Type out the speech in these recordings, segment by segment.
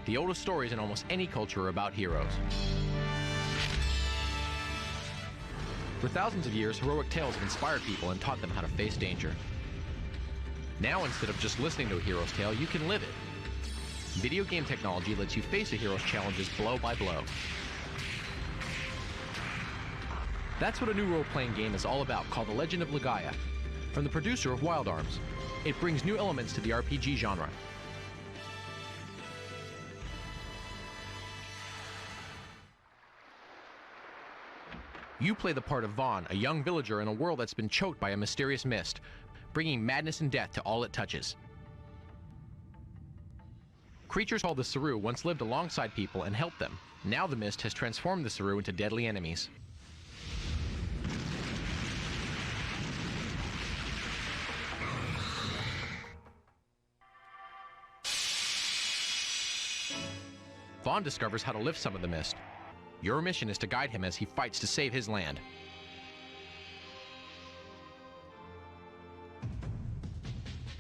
The oldest stories in almost any culture are about heroes. For thousands of years, heroic tales have inspired people and taught them how to face danger. Now, instead of just listening to a hero's tale, you can live it. Video game technology lets you face a hero's challenges blow by blow. That's what a new role-playing game is all about, called The Legend of Legaia, from the producer of Wild Arms. It brings new elements to the RPG genre. You play the part of Vahn, a young villager in a world that's been choked by a mysterious mist, bringing madness and death to all it touches. Creatures called the Ra-Seru once lived alongside people and helped them. Now the mist has transformed the Ra-Seru into deadly enemies. Vahn discovers how to lift some of the mist. Your mission is to guide him as he fights to save his land.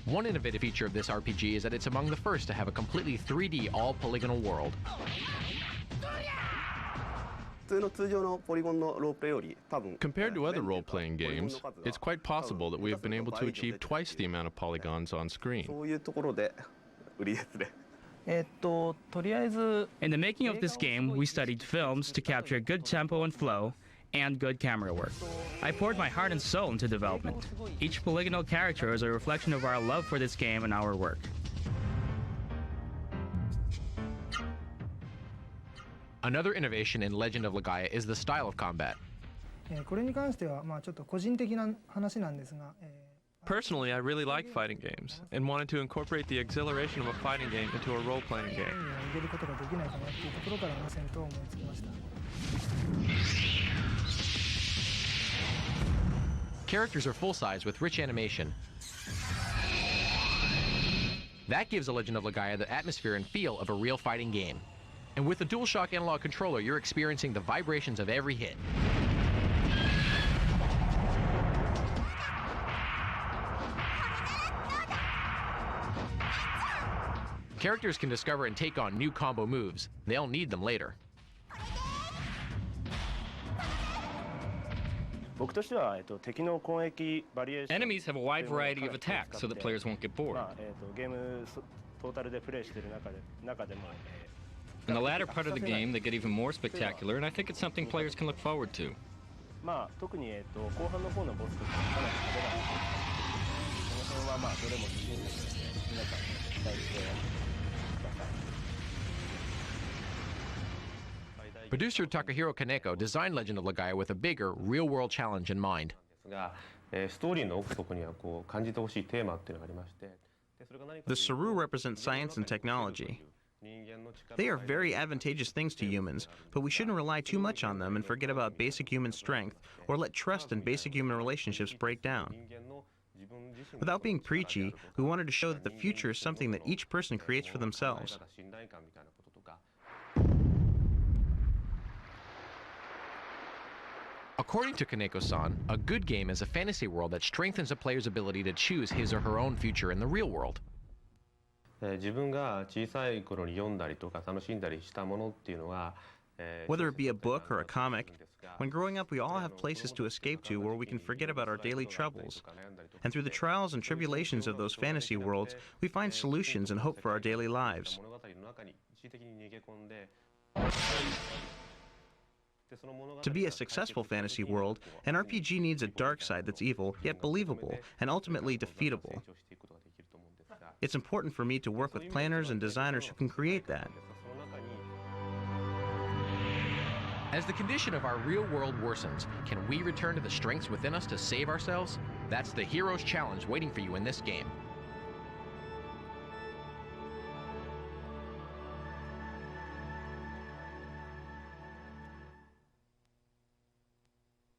One innovative feature of this RPG is that it's among the first to have a completely 3D all-polygonal world. Compared to other role-playing games, it's quite possible that we have been able to achieve twice the amount of polygons on screen. In the making of this game, we studied films to capture good tempo and flow, and good camera work. I poured my heart and soul into development. Each polygonal character is a reflection of our love for this game and our work. Another innovation in Legend of Legaia is the style of combat. Personally, I really like fighting games, and wanted to incorporate the exhilaration of a fighting game into a role-playing game. Characters are full-size with rich animation. That gives The Legend of Legaia the atmosphere and feel of a real fighting game. And with the DualShock analog controller, you're experiencing the vibrations of every hit. Characters can discover and take on new combo moves. They'll need them later. Enemies have a wide variety of attacks so that players won't get bored. In the latter part of the game, they get even more spectacular, and I think it's something players can look forward to. Producer Takahiro Kaneko designed Legend of Legaia with a bigger, real-world challenge in mind. The Ra-Seru represent science and technology. They are very advantageous things to humans, but we shouldn't rely too much on them and forget about basic human strength or let trust and basic human relationships break down. Without being preachy, we wanted to show that the future is something that each person creates for themselves. According to Kaneko-san, a good game is a fantasy world that strengthens a player's ability to choose his or her own future in the real world. Whether it be a book or a comic, when growing up we all have places to escape to where we can forget about our daily troubles. And through the trials and tribulations of those fantasy worlds, we find solutions and hope for our daily lives. To be a successful fantasy world, an RPG needs a dark side that's evil, yet believable, and ultimately defeatable. It's important for me to work with planners and designers who can create that. As the condition of our real world worsens, can we return to the strengths within us to save ourselves? That's the hero's challenge waiting for you in this game.